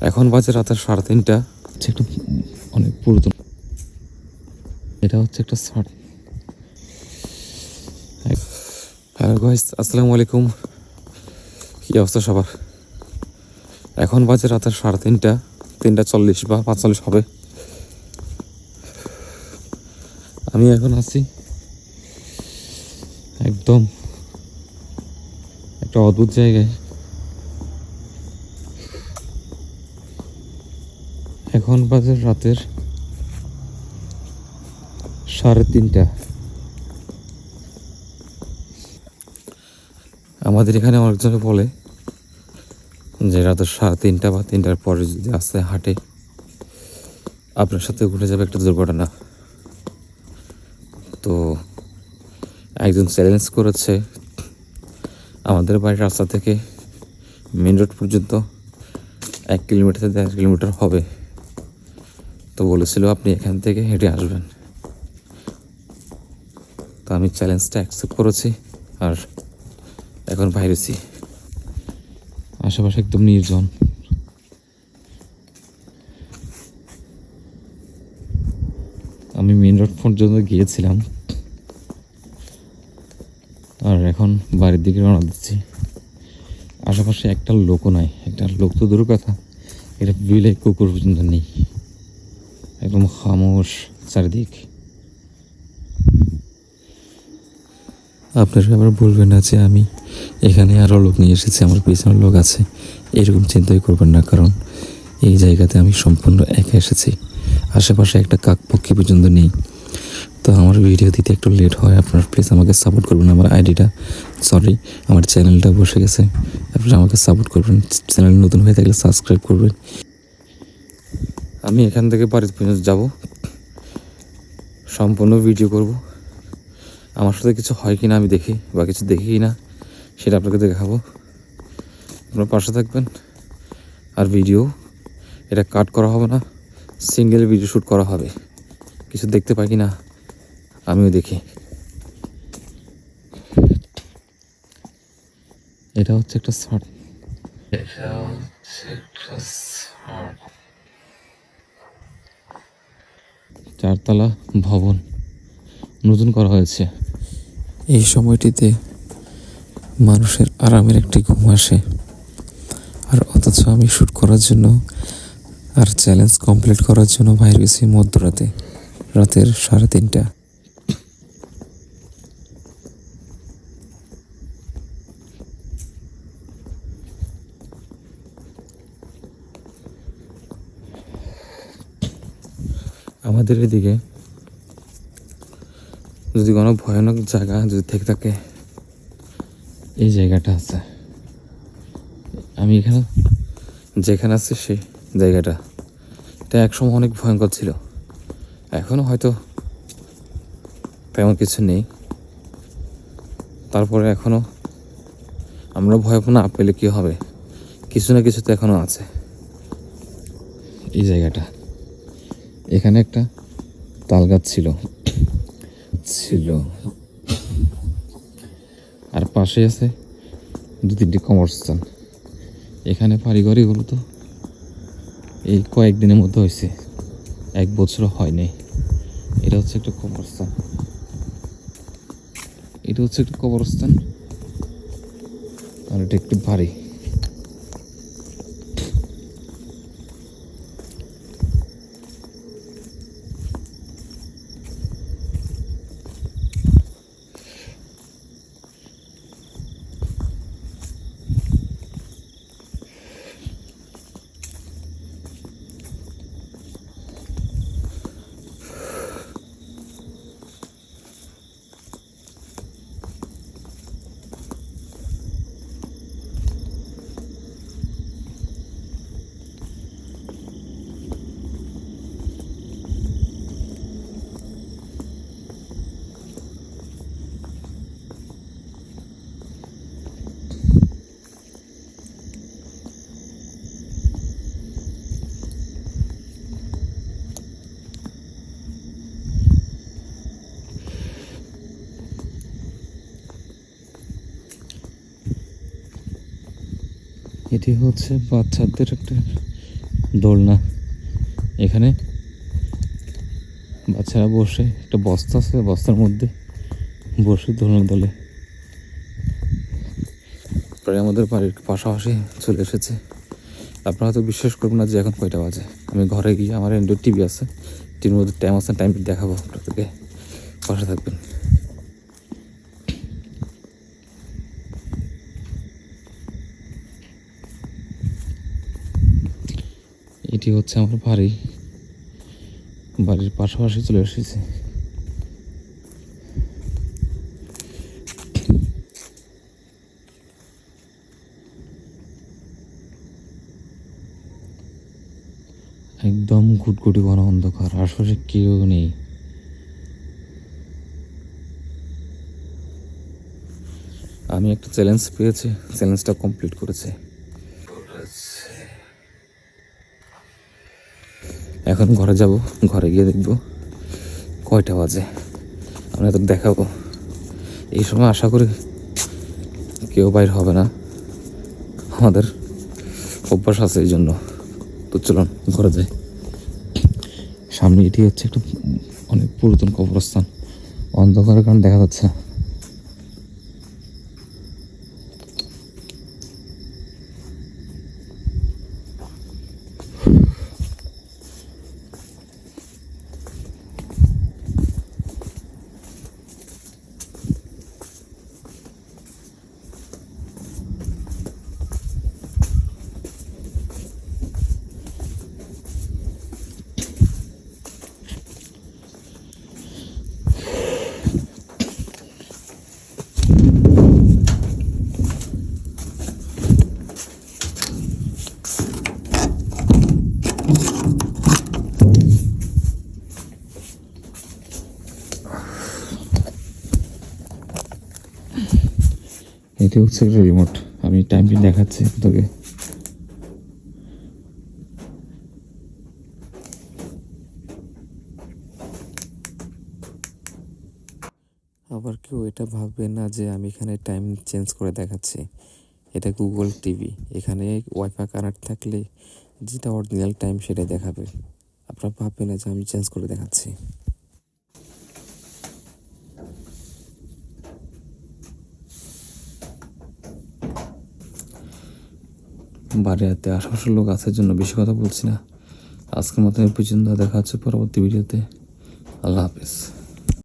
এখন বাজে রাতের 3:30। একটা অনেক পুরাতন, এটা হচ্ছে একটা হ্যালো গাইস, আসসালামু আলাইকুম। কি অবস্থা সবার? এখন বাজে রাতের 3:30, 3:40 বা 45 হবে। আমি এখন আছি একদম একটা অদ্ভুত জায়গায়। এখন বাজে রাতের 3:30। আমাদের এখানে অনেকজনে বলে যে রাতের 3:30 বা 3টার পরে যদি আসতে হাঁটে আপনার সাথে ঘটে যাবে একটা দুর্ঘটনা। তো একজন চ্যালেঞ্জ করেছে আমাদের বাড়ির রাস্তা থেকে মেন রোড পর্যন্ত 1 কিলোমিটার থেকে 1.5 কিলোমিটার হবে। তো বলেছিল আপনি এখান থেকে হেঁটে আসবেন। তো আমি চ্যালেঞ্জটা অ্যাকসেপ্ট করেছি আর এখন বাইরেছি। আশেপাশে একদম নির্জন। আমি মেন রোড পর্যন্ত গিয়েছিলাম আর এখন বাড়ির দিকে রওনা দিচ্ছি। আশেপাশে একটা লোকও নাই, একটা লোক তো দূরের কথা, এটা বিলে কুকুর পর্যন্ত নেই, একদম খামোশ চারিদিক। আপনারা আবার বলবেন না যে আমি এখানে আরও লোক নিয়ে এসেছি, আমার পিছনে লোক আছে, এরকম চিন্তাই করবেন না। কারণ এই জায়গাতে আমি সম্পূর্ণ একা এসেছি, আশেপাশে একটা কাকপক্ষী পর্যন্ত নেই। তো আমার ভিডিও দিতে একটু লেট হয়, আপনারা প্লিজ আমাকে সাপোর্ট করবেন। আমার আমার চ্যানেলটা বসে গেছে, আপনারা আমাকে সাপোর্ট করবেন। চ্যানেল নতুন হয়ে থাকলে সাবস্ক্রাইব করবেন। আমি এখান থেকে বাড়ি পর্যন্ত যাব, সম্পূর্ণ ভিডিও করব। আমার সাথে কিছু হয় কি না আমি দেখি, বা কিছু দেখি কি না সেটা আপনাকে দেখাবো। আপনার পাশে থাকবেন। আর ভিডিও এটা কাট করা হবে না, সিঙ্গেল ভিডিও শ্যুট করা হবে। কিছু দেখতে পাই কি না আমিও দেখি। এটা হচ্ছে একটা চারতলা ভবন নতুন করা হয়েছে। এই সময়টিতে মানুষের আরামের একটি ঘুম আসে, আর অথচ আমি শ্যুট করার জন্য আর চ্যালেঞ্জ কমপ্লিট করার জন্য বাইরে গেছি মধ্যরাতে, রাতের 3:30। আমাদের এদিকে যদি কোনো ভয়ানক জায়গা যদি থেকে থাকে, এই জায়গাটা আছে। আমি এখানে যেখানে আছি সেই জায়গাটা, এটা একসময় অনেক ভয়ঙ্কর ছিল। এখনও হয়তো তেমন কিছু নেই, তারপরে এখনও আমরা ভয় না পেলে কী হবে, কিছু না কিছু তো এখনও আছে। এই জায়গাটা, এখানে একটা তাল গাছ ছিল আর পাশে আছে 2-3টি কবরস্থান। এখানে পারিবারিক হলো তো এই কয়েকদিনের মধ্যে হয়েছে, 1 বছরও হয়নি। এটা হচ্ছে একটা কবরস্থান, আর এটা একটু ভারী। এটি হচ্ছে বাচ্চাদের একটা দোলনা, এখানে বাচ্চারা বসে, একটা বস্তা আছে, বস্তার মধ্যে বসে দোলনা দোলে। প্রায় আমাদের বাড়ির পাশাপাশি চলে এসেছে। আপনারা হয়তো বিশ্বাস করবেন না যে এখন কয়টা বাজে। আমি ঘরে গিয়ে, আমার অ্যান্ড্রয়েড টিভি আছে, টিভির মধ্যে টাইম আছে, টাইম দেখাবো আপনাদেরকে, পাশে থাকবেন। এটি হচ্ছে আমার বাড়ি, বাড়ির পাশাপাশি চলে এসেছে। একদম ঘুটঘুটি ঘন অন্ধকার, আশপাশে কেউ নেই। আমি একটা চ্যালেঞ্জ পেয়েছি, চ্যালেঞ্জটা কমপ্লিট করেছি। এখন ঘরে যাব, ঘরে গিয়ে দেখবো কয়টা বাজে, আপনাদের দেখাবো। এই সময় আশা করি কেউ বাইর হবে না, আমাদের অভ্যাস আছে এই জন্য। তো চলুন ঘরে যাই। সামনে এটি হচ্ছে একটা অনেক পুরাতন কবরস্থান, অন্ধকারের কারণে দেখা যাচ্ছে না। এটি হচ্ছে একটা রিমোট, আমি টাইমটি দেখাচ্ছি তোকে। আবার কেউ এটা ভাববে না যে আমি এখানে টাইম চেঞ্জ করে দেখাচ্ছি। এটা গুগল টিভি, এখানে ওয়াইফাই কানেক্ট থাকলে যেটা অরিজিনাল টাইম সেটাই দেখাবে। আপনারা ভাববেন না যে আমি চেঞ্জ করে দেখাচ্ছি। বাড়িতে আশেপাশের লোক আসার জন্য বেশি কথা বলছি না। আজকের মতো এই পর্যন্ত, দেখা হচ্ছে পরবর্তী ভিডিওতে। আল্লাহ হাফেজ।